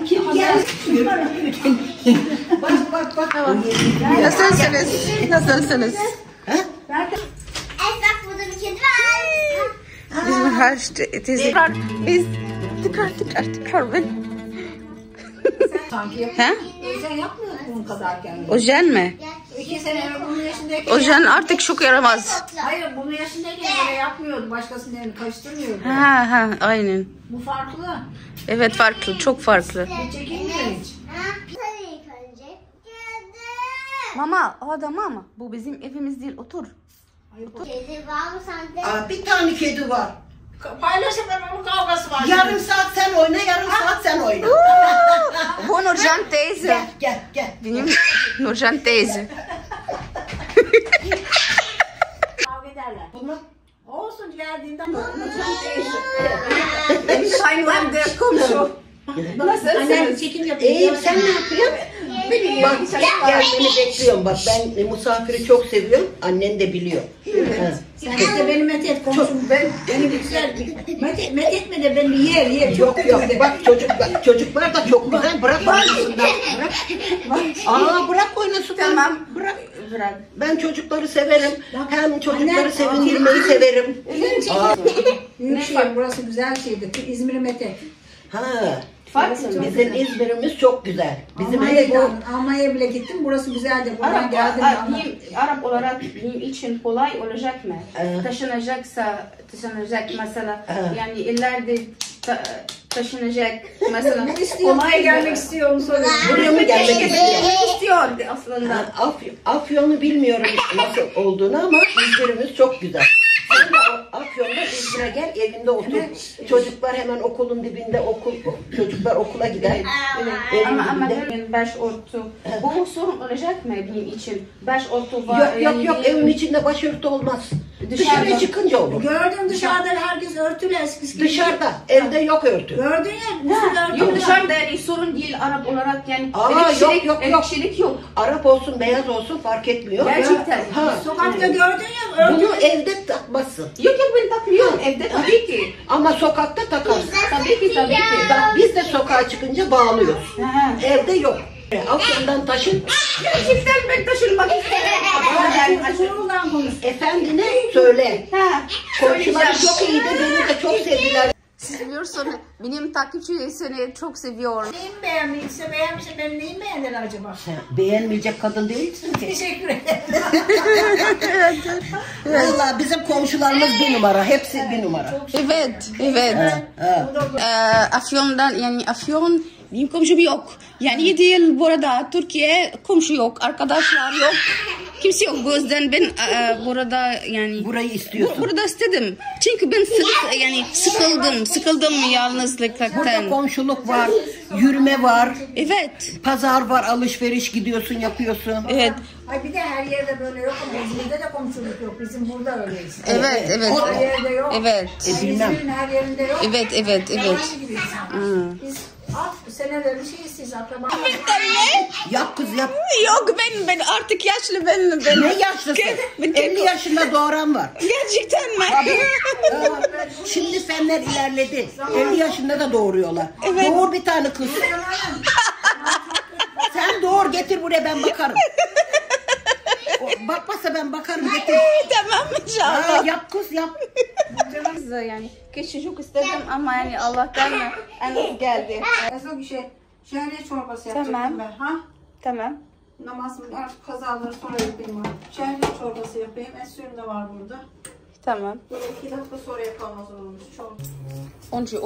Kim geldi? Bak. Nasılsınız? Nasılsınız? Bak burada bir kedi var. Bizim her şey teyze. Biz tekrar ben. Sanki Ha? Özen yapmıyor bunun kadarken. Ojen mi? 2 sene bunun yaşındayken. Ojen artık çok yaramaz. Hayır bunun yaşındayken öyle yapmıyordu. Başkasının elini karıştırmıyordu. Ha aynen. Bu farklı. Evet farklı, çok farklı. Hiç çekilmiyor hiç. Mama, mama. Bu bizim evimiz değil, otur. Kedi var mı sende? Bir tane kedi var. Paylaşın onun kavgası var. Yarım saat sen oyna, yarım saat sen oyna. Bu Nurcan teyze. Gel. Benim Nurcan teyze. Kavga ederler. Bunu Olsun geldiğinde. Hayvandı komşu. Annem çekim yapıyor. sen ne yapıyorsun? Bak gelmeni bekliyorum. Bak ben misafiri çok seviyorum. Annen de biliyor. Evet. Sen işte beni met komşum. Beni güzel. Met etme de beni yer. Yok. Bak çocuklar da çok güzel. Bırak oynasınlar. Bırak oynasınlar. Tamam. Bırak. Bırak. Ben çocukları severim. Hem çocukları sevindirmeyi severim. Büyükşehir burası güzel şeydi. İzmir'i met et. Bizim İzmir'imiz çok güzel. Bizim hele bu Almanya'ya bile gittim. Burası güzeldi. Buradan geldim. Arap olarak benim için kolay olacak mı? Taşınacak mesela. Yani ileride taşınacak mesela. Kolay gelmek istiyor onu söyle. buraya mı gelmek istiyor? İstiyor aslında. Afyon'u bilmiyorum nasıl olduğunu ama İzmir'imiz çok güzel. Sen de Afyon'da İzmir'e gel, evinde otur. Çocuklar hemen okulun dibinde çocuklar okula gider. Ama ben başörtü. Bu sorun olacak mı benim için? Başörtü var. Yok evin içinde başörtü olmaz. Dışarıya çıkınca olur. Gördüm dışarıda herkes örtülü eskisi gibi. Dışarıda, evde yok örtü. Gördün ya. Yok dışarıda yani sorun değil Arap olarak yani. Yok. Elektrikçilik yok. Arap olsun, beyaz olsun fark etmiyor. Gerçekten. Sokakta gördün ya örtülü. Bunu evde takmazsın. Yok ben takıyorum evde tabii ki. Ama sokakta takarsın. Tabii ki. Bak biz de sokağa çıkınca bağlıyoruz. Evde yok. Afyon'dan taşın. Gerçekten ben taşınmak Sorundan konuş. Efendine söyle. Komşular Söyleyeceğim. çok iyiydi, beni de çok sevdiler. Seviyorsun. Benim takipçilerim seni çok seviyor. Neyim beğenmişse benim neyim beğendiler acaba? Beğenmeyecek kadın değilsin ki. Teşekkür ederim. Vallahi bizim komşularımız bir numara, hepsi bir numara. Evet. Ha. Afyon'dan yani Afyon benim komşum yok. Yani değil burada Türkiye komşu yok, arkadaşlar yok. Kimse yok. Bu yüzden ben burada yani Burayı istiyorsun. Burada istedim. Çünkü ben sıkıldım yalnızlıktan. Burada komşuluk var, yürüme var. Evet. Pazar var, alışveriş gidiyorsun, yapıyorsun. Evet. Ay bir de her yerde böyle yok ama İzmir'de de komşuluk yok. Bizim burada öyleyiz. Evet. Her yerde yok. Evet. İzmir'in her yerinde yok. Evet. Yabancı gibi insan. Biz seneler bir şey siz akraba. Yap kız yap. Yok ben artık yaşlı ben. Ne yaşlısın? 50 yaşında doğuran var. Gerçekten mi? Şimdi fenler ilerledi. 50 yaşında da doğuruyorlar. Evet. Doğur bir tane kız. Sen doğur getir buraya ben bakarım. Bakmasa ben bakarım getir. Tamam inşallah. Yap kız yap. Yani keşke çok istedim ama yani Allah'tan en geldi. Esok şehriye çorbası yapacaktım Tamam. ben. Ha? Tamam. Namazımın artık kazaları sonra yapayım. Şehriye çorbası yapayım. Et suyum da var burada. Tamam. Böyle 2 dakika sonra yapalım o zaman biz çorba.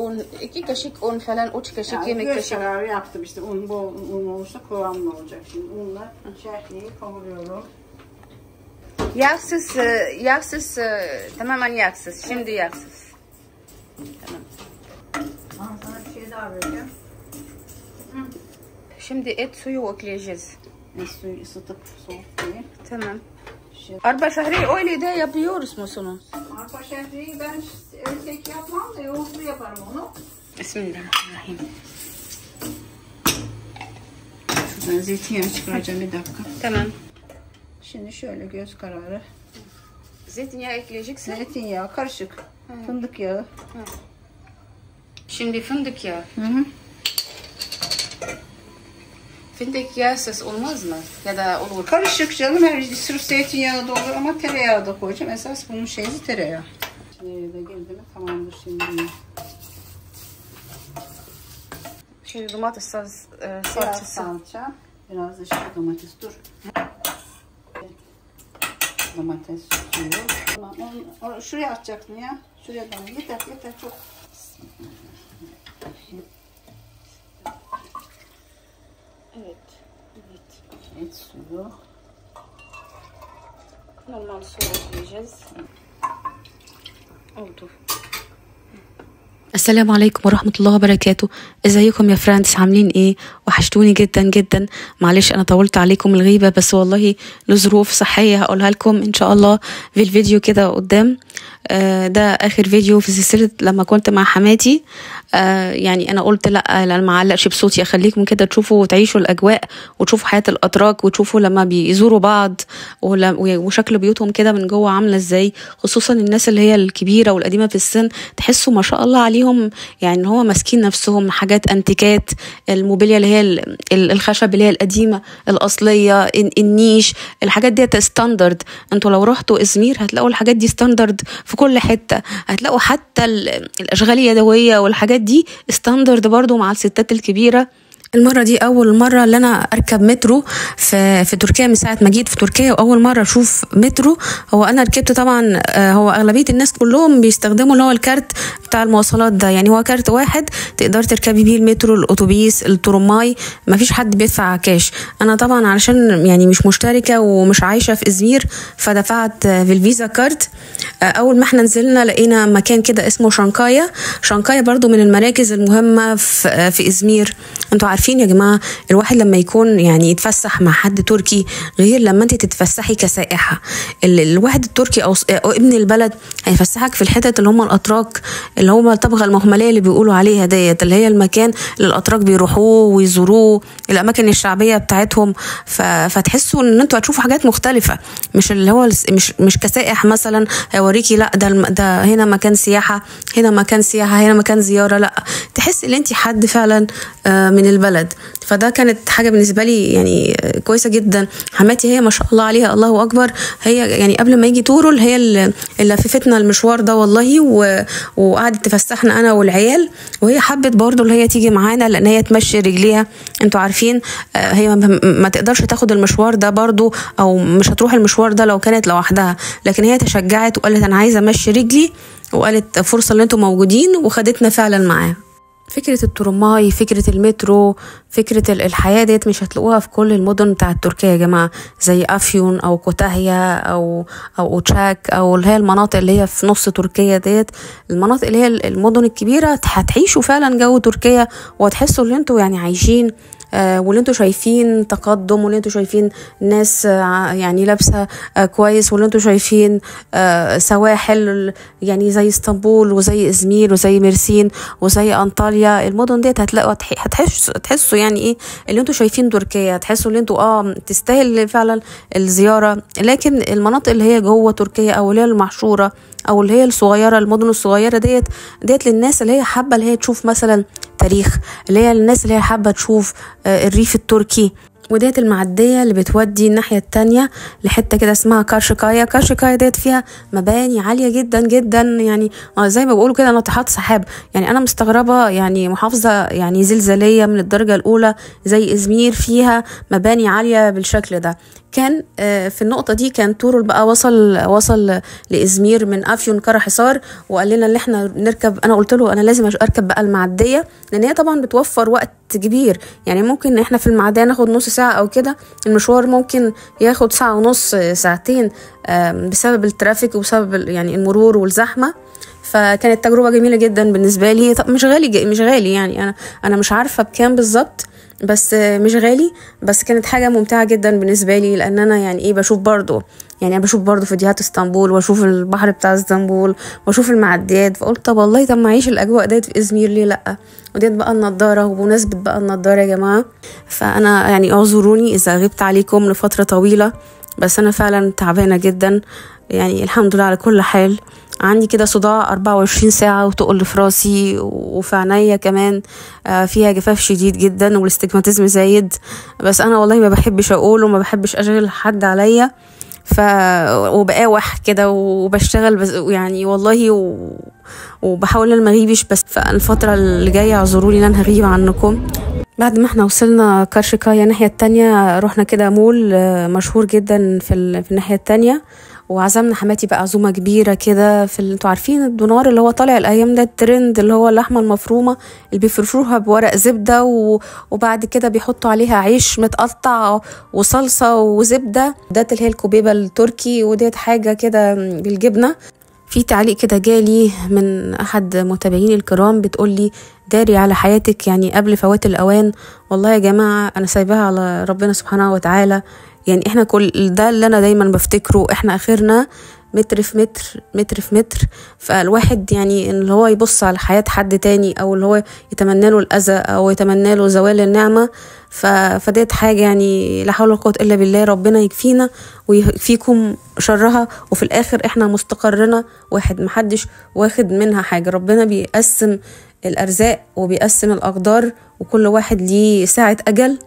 Un, 2 kaşık un falan, 3 kaşık Yani yemek göz kaşığı. kararı yaptım işte. Un bol un olursa kıvamlı olacak. Şimdi unla şehriyeyi kavuruyorum. Yağsız, tamamen yağsız. Şimdi yağsız. Tamam. Sana bir şey daha vereceğim. Şimdi et suyu ekleyeceğiz. Et suyu ısıtıp soğutmayı. Tamam. Arpa şehriye öyle de yapıyoruz musunuz? Arpa şehriyeyi ben tek yapmam da yoğurtlu yaparım onu. Bismillahirrahmanirrahim. Şuradan zeytinyağı çıkaracağım bir dakika. Tamam. Şimdi şöyle göz kararı. Zeytinyağı ekleyeceksin. Zeytinyağı karışık. Fındık yağı. Şimdi fındık yağı. Fındık yağsız olmaz mı? Ya da olur. Karışık canım. Her sırf zeytinyağı da olur ama tereyağı da koyacağım. Esas bunun şeyi tereyağı. Şimdi de girdi mi tamamdır şimdi. Şimdi domates Biraz salçası. salça. Biraz da domates. Dur. Domates suyu. Tamam. Onu şuraya atacaktın ya. Şuraya da. Yeter çok. Evet suyu. Normal su ekleyeceğiz. Oldu. السلام عليكم ورحمة الله وبركاته. ازيكم يا فريندز، عاملين ايه؟ وحشتوني جدا جدا. معلش انا طولت عليكم الغيبة، بس والله لظروف صحية هقولها لكم ان شاء الله في الفيديو كده قدام. ده اخر فيديو في سلسلة لما كنت مع حماتي. يعني انا قلت لا انا ما علقش بصوتي، اخليكم كده تشوفوا وتعيشوا الاجواء وتشوفوا حياة الاتراك وتشوفوا لما بيزوروا بعض وشكل بيوتهم كده من جوه عاملة ازاي، خصوصا الناس اللي هي الكبيرة والقديمة في السن. تحسوا ما شاء الله عليهم، يعني هو ماسكين نفسهم حاجات انتيكات، الموبيليا اللي هي الخشب اللي هي القديمة الأصلية، النيش، الحاجات دي ستاندرد. انتوا لو رحتوا ازمير هتلاقوا الحاجات دي ستاندرد في كل حتة، هتلاقوا حتى الأشغال اليدوية والحاجات دي ستاندرد برضو مع الستات الكبيرة. المرة دي أول مرة اللي أنا أركب مترو في تركيا من ساعة ما جيت في تركيا، وأول مرة أشوف مترو. هو أنا ركبت طبعا، هو أغلبية الناس كلهم بيستخدموا اللي هو الكارت بتاع المواصلات ده، يعني هو كارت واحد تقدر تركبي بيه المترو، الأتوبيس، الترماي، ما فيش حد بيدفع كاش. أنا طبعا علشان يعني مش مشتركة ومش عايشة في إزمير فدفعت في الفيزا كارت. أول ما احنا نزلنا لقينا مكان كده اسمه شانكايا برضو من المراكز المهمة في إزمير. انتوا عارفين يا جماعة، الواحد لما يكون يعني يتفسح مع حد تركي غير لما انت تتفسحي كسائحة. الواحد التركي أو ابن البلد هيفسحك في الحتت اللي هم الأتراك، اللي هم الطبقة المهملية اللي بيقولوا عليها ديت، اللي هي المكان اللي الأتراك بيروحوه ويزوروه، الأماكن الشعبية بتاعتهم. فتحسوا ان انتوا هتشوفوا حاجات مختلفة، مش اللي هو مش كسائح مثلا هيوريكي لا ده هنا مكان سياحة، هنا مكان سياحة، هنا مكان زيارة، لا تحس ان انت حد فعلا من البلد. فده كانت حاجة بالنسبة لي يعني كويسة جدا. حماتي هي ما شاء الله عليها الله أكبر، هي يعني قبل ما يجي تورل هي اللي لففتنا المشوار ده والله، وقعدت تفسحنا أنا والعيال، وهي حبت برضو اللي هي تيجي معانا لأن هي تمشي رجليها. انتوا عارفين هي ما تقدرش تاخد المشوار ده برضو، أو مش هتروح المشوار ده لو كانت لوحدها، لكن هي تشجعت وقالت أنا عايزة أمشي رجلي، وقالت فرصة اللي انتوا موجودين، وخدتنا فعلا معاها. فكرة الترماي، فكرة المترو، فكرة الحياة ديت مش هتلاقوها في كل المدن بتاعت تركيا يا جماعة، زي أفيون أو كوتاهيا أو أوتشاك أو اللي هي المناطق اللي هي في نص تركيا ديت. المناطق اللي هي المدن الكبيرة هتعيشوا فعلا جو تركيا، وهتحسوا اللي انتوا يعني عايشين، واللي انتوا شايفين تقدم، واللي انتوا شايفين ناس يعني لابسه كويس، واللي انتوا شايفين سواحل يعني زي اسطنبول وزي ازمير وزي مرسين وزي انطاليا. المدن ديت هتلاقوا هتحسوا يعني ايه اللي انتوا شايفين تركيا، هتحسوا اللي انتوا تستاهل فعلا الزياره. لكن المناطق اللي هي جوه تركيا او اللي هي المحشوره او اللي هي الصغيره، المدن الصغيره ديت للناس اللي هي حابه اللي هي تشوف مثلا تاريخ، اللي هي الناس اللي هي حابه تشوف الريف التركي. وديت المعدية اللي بتودي الناحية التانية لحتة كده اسمها كارشكايا ديت فيها مباني عالية جدا جدا، يعني زي ما بقولوا كده ناطحات سحاب. يعني أنا مستغربة، يعني محافظة يعني زلزالية من الدرجة الأولى زي إزمير فيها مباني عالية بالشكل ده. كان في النقطة دي كان تورل بقى وصل لإزمير من أفيون كرحصار، وقال لنا اللي احنا نركب. أنا قلت له أنا لازم أركب بقى المعدية، لأن هي طبعا بتوفر وقت كبير. يعني ممكن احنا في المعدية ناخد نص ساعة أو كده، المشوار ممكن ياخد ساعة ونص، ساعتين، بسبب الترافيك وبسبب يعني المرور والزحمة. فكانت تجربة جميلة جدا بالنسبة لي. طب مش غالي يعني أنا مش عارفة بكام بالظبط، بس مش غالي، بس كانت حاجة ممتعة جدا بالنسبة لي، لأن أنا يعني إيه بشوف برضو فيديوهات اسطنبول، واشوف البحر بتاع اسطنبول، واشوف المعديات. فقلت طب والله طب ما اعيش الاجواء ديت في ازمير ليه لا. وديت بقى النضاره، وبمناسبه بقى النضاره يا جماعه، فانا يعني اعذروني اذا غبت عليكم لفتره طويله، بس انا فعلا تعبانه جدا. يعني الحمد لله على كل حال. عندي كده صداع 24 ساعة وتقل في راسي وفي عينيا كمان فيها جفاف شديد جدا والاستجماتيزم زايد. بس انا والله ما بحبش اقول وما بحبش اشغل حد عليا، وبقاوح كده وبشتغل بس يعني والله وبحاول ان ما اغيبش. بس فالفترة اللي جاية اعذروني ان انا هغيب عنكم. بعد ما احنا وصلنا كارشكايا الناحية التانية رحنا كده مول مشهور جدا في الناحية التانية، وعزمنا حماتي بقى عزومة كبيرة كده انتوا عارفين الدونار اللي هو طالع الايام ده الترند، اللي هو اللحمة المفرومة اللي بيفرشوها بورق زبدة وبعد كده بيحطوا عليها عيش متقطع وصلصة وزبدة، ده اللي هي الكوبيبة التركي، وديت حاجة كده بالجبنة. في تعليق كده جالي من احد متابعين الكرام بتقولي داري على حياتك يعني قبل فوات الاوان. والله يا جماعة انا سايباها على ربنا سبحانه وتعالى، يعني احنا كل ده اللي انا دايما بفتكره، احنا اخرنا متر في متر متر في متر. فالواحد يعني اللي هو يبص على حياة حد تاني او اللي هو يتمنى له الاذى او يتمنى له زوال النعمة، فديت حاجة يعني لا حول ولا قوة الا بالله. ربنا يكفينا ويكفيكم شرها، وفي الاخر احنا مستقرنا واحد، محدش واخد منها حاجة. ربنا بيقسم الارزاق وبيقسم الاقدار، وكل واحد ليه ساعة اجل.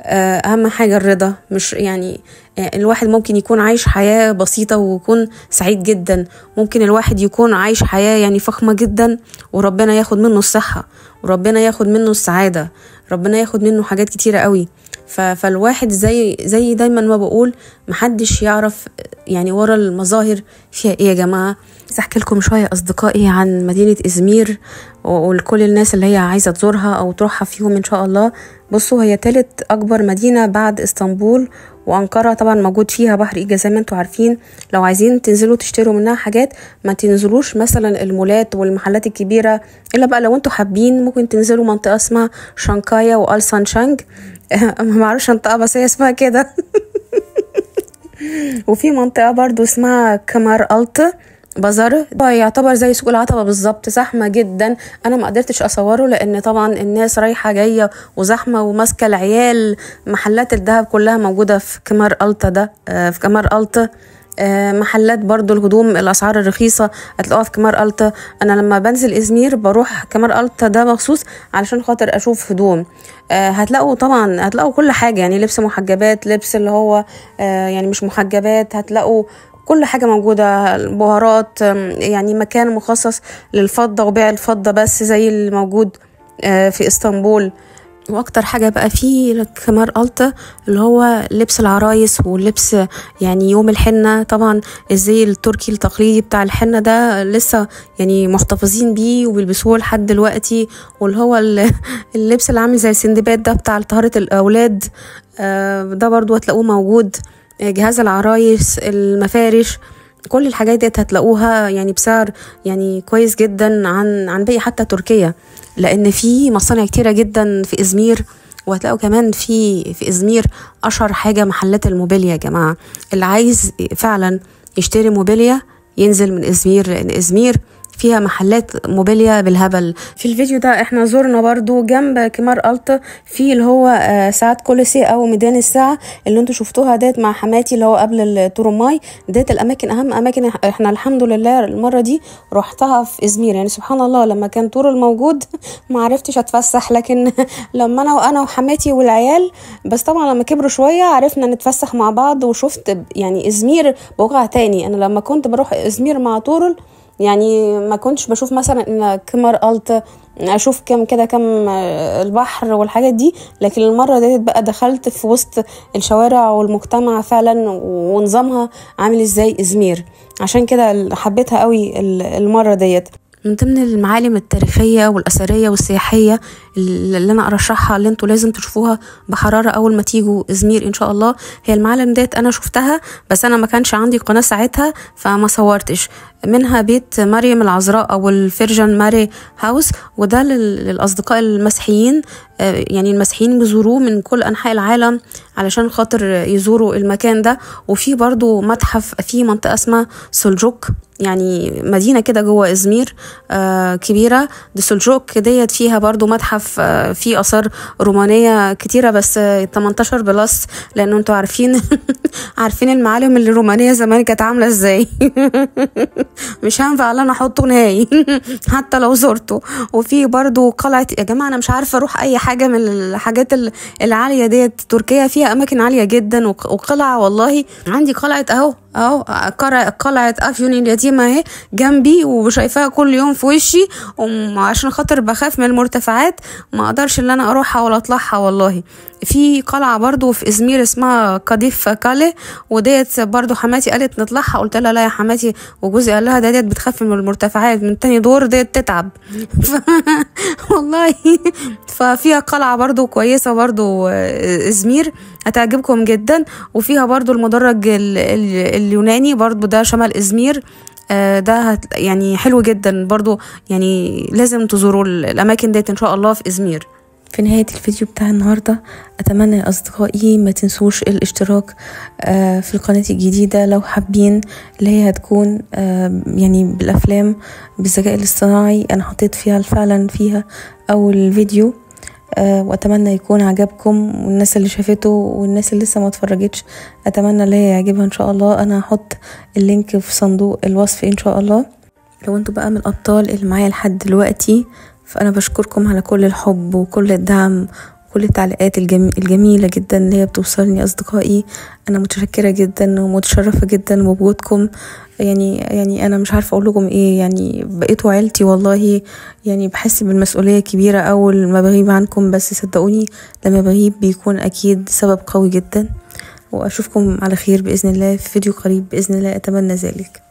اهم حاجة الرضا، مش يعني الواحد ممكن يكون عايش حياة بسيطة ويكون سعيد جدا، ممكن الواحد يكون عايش حياة يعني فخمة جدا وربنا ياخد منه الصحة وربنا ياخد منه السعادة، ربنا ياخد منه حاجات كتيرة قوي. فالواحد زي دايما ما بقول محدش يعرف يعني ورا المظاهر فيها ايه يا جماعة. احكي لكم شوية اصدقائي عن مدينة ازمير ولكل الناس اللي هي عايزة تزورها او تروحها في يوم ان شاء الله. بصوا هي ثالث اكبر مدينة بعد اسطنبول وانقرة، طبعا موجود فيها بحر ايجا زي ما انتوا عارفين. لو عايزين تنزلوا تشتروا منها حاجات ما تنزلوش مثلا المولات والمحلات الكبيرة، الا بقى لو انتوا حابين ممكن تنزلوا منطقة اسمها شانكايا والسانشانج ما اعرفش منطقة بس هي اسمها كده وفي منطقة برضو اسمها كمار ألت بازار، يعتبر زي سوق العتبة بالظبط، زحمة جدا. انا ما قدرتش اصوره لان طبعا الناس رايحة جاية وزحمة وماسكة العيال. محلات الذهب كلها موجودة في كمار ألت ده، في كمار ألت. محلات برضو الهدوم الاسعار الرخيصة هتلاقوها في كمار ألت. انا لما بنزل ازمير بروح كمار ألت ده مخصوص علشان خاطر اشوف هدوم. هتلاقوا طبعا هتلاقوا كل حاجة، يعني لبس محجبات، لبس اللي هو يعني مش محجبات، هتلاقوا كل حاجة موجودة، البهارات، يعني مكان مخصص للفضة وبيع الفضة بس زي اللي موجود في اسطنبول. واكتر حاجة بقى في كمار ألت اللي هو لبس العرايس واللبس يعني يوم الحنة. طبعا الزي التركي التقليدي بتاع الحنة ده لسه يعني محتفظين بيه وبيلبسوه لحد دلوقتي، واللي هو اللبس اللي عامل زي السندباد ده بتاع طهارة الأولاد ده برضو هتلاقوه موجود. جهاز العرايس، المفارش، كل الحاجات دي هتلاقوها يعني بسعر يعني كويس جدا عن باقي حتى تركيا، لان في مصانع كتيرة جدا في ازمير. وهتلاقوا كمان في ازمير اشهر حاجة محلات الموبيليا يا جماعة. اللي عايز فعلا يشتري موبيليا ينزل من ازمير، لان ازمير فيها محلات موبيليا بالهبل. في الفيديو ده احنا زورنا برضو جنب كمار ألت في اللي هو ساعة كوليسي او ميدان الساعة اللي انتوا شفتوها ديت مع حماتي اللي هو قبل التورماي. ديت الاماكن اهم اماكن احنا الحمد لله المرة دي رحتها في ازمير. يعني سبحان الله لما كان تورل موجود ما عرفتش اتفسح، لكن لما انا وحماتي والعيال بس طبعا لما كبروا شوية عرفنا نتفسح مع بعض. وشفت يعني ازمير بوقع تاني. انا لما كنت بروح ازمير مع تورل يعني ما كنتش بشوف مثلا ان كمار ألت اشوف كم البحر والحاجات دي، لكن المرة دي بقى دخلت في وسط الشوارع والمجتمع فعلا ونظامها عامل ازاي ازمير. عشان كده حبيتها قوي المرة ديت. من ضمن المعالم التاريخية والأثرية والسياحية اللي أنا أرشحها اللي انتوا لازم تشوفوها بحرارة أول ما تيجوا إزمير إن شاء الله هي المعالم ديت. أنا شفتها بس أنا ما كانش عندي قناة ساعتها فما صورتش. منها بيت مريم العذراء أو الفيرجن ماري هاوس، وده للأصدقاء المسيحيين. يعني المسيحيين بيزوروه من كل أنحاء العالم علشان خاطر يزوروا المكان ده. وفي برضو متحف في منطقة اسمها سلجوك، يعني مدينة كده جوه إزمير كبيرة. دي سلجوك ديت فيها برضو متحف فيه آثار رومانية كتيرة بس 18 بلس، لأنه انتوا عارفين عارفين المعالم الرومانية زمان كانت عاملة ازاي مش هينفع ان انا احطه نهائي حتى لو زرته. وفي برضو قلعة، يا جماعة انا مش عارفة اروح اي حاجة من الحاجات العالية ديت. تركيا فيها اماكن عالية جدا وقلعة، والله عندي قلعة اهو قلعة افيون اليتيمة اهي جنبي وشايفاها كل يوم في وشي، وعشان خاطر بخاف من المرتفعات ما اقدرش ان انا اروحها ولا اطلعها. والله في قلعة برضو في ازمير اسمها قديف كالي، وديت برضو حماتي قالت نطلعها، قلت لها لا يا حماتي، وجوزي قال لها ديت بتخاف من المرتفعات، من تاني دور ديت تتعب والله. ففيها قلعة برضو كويسة برضو ازمير هتعجبكم جدا. وفيها برضو المدرج اليوناني برضو ده شمال ازمير، ده يعني حلو جدا برضو، يعني لازم تزوروا الاماكن ديت ان شاء الله في ازمير. في نهاية الفيديو بتاع النهاردة أتمنى يا أصدقائي ما تنسوش الاشتراك في القناة الجديدة لو حابين، اللي هي هتكون يعني بالأفلام بالذكاء الاصطناعي. أنا حطيت فيها فعلا فيها أول فيديو، وأتمنى يكون عجبكم، والناس اللي شافته والناس اللي لسه ما اتفرجتش أتمنى اللي هي يعجبها إن شاء الله. أنا هحط اللينك في صندوق الوصف إن شاء الله. لو انتوا بقى من الأبطال اللي معايا لحد دلوقتي فأنا بشكركم على كل الحب وكل الدعم وكل التعليقات الجميلة جدا اللي هي بتوصلني. أصدقائي أنا متشكرة جدا ومتشرفة جدا بوجودكم، يعني أنا مش عارفة أقول لكم إيه، يعني بقيتوا عيلتي والله. يعني بحس بالمسؤولية كبيرة أول ما بغيب عنكم، بس صدقوني لما بغيب بيكون أكيد سبب قوي جدا. وأشوفكم على خير بإذن الله في فيديو قريب بإذن الله، أتمنى ذلك.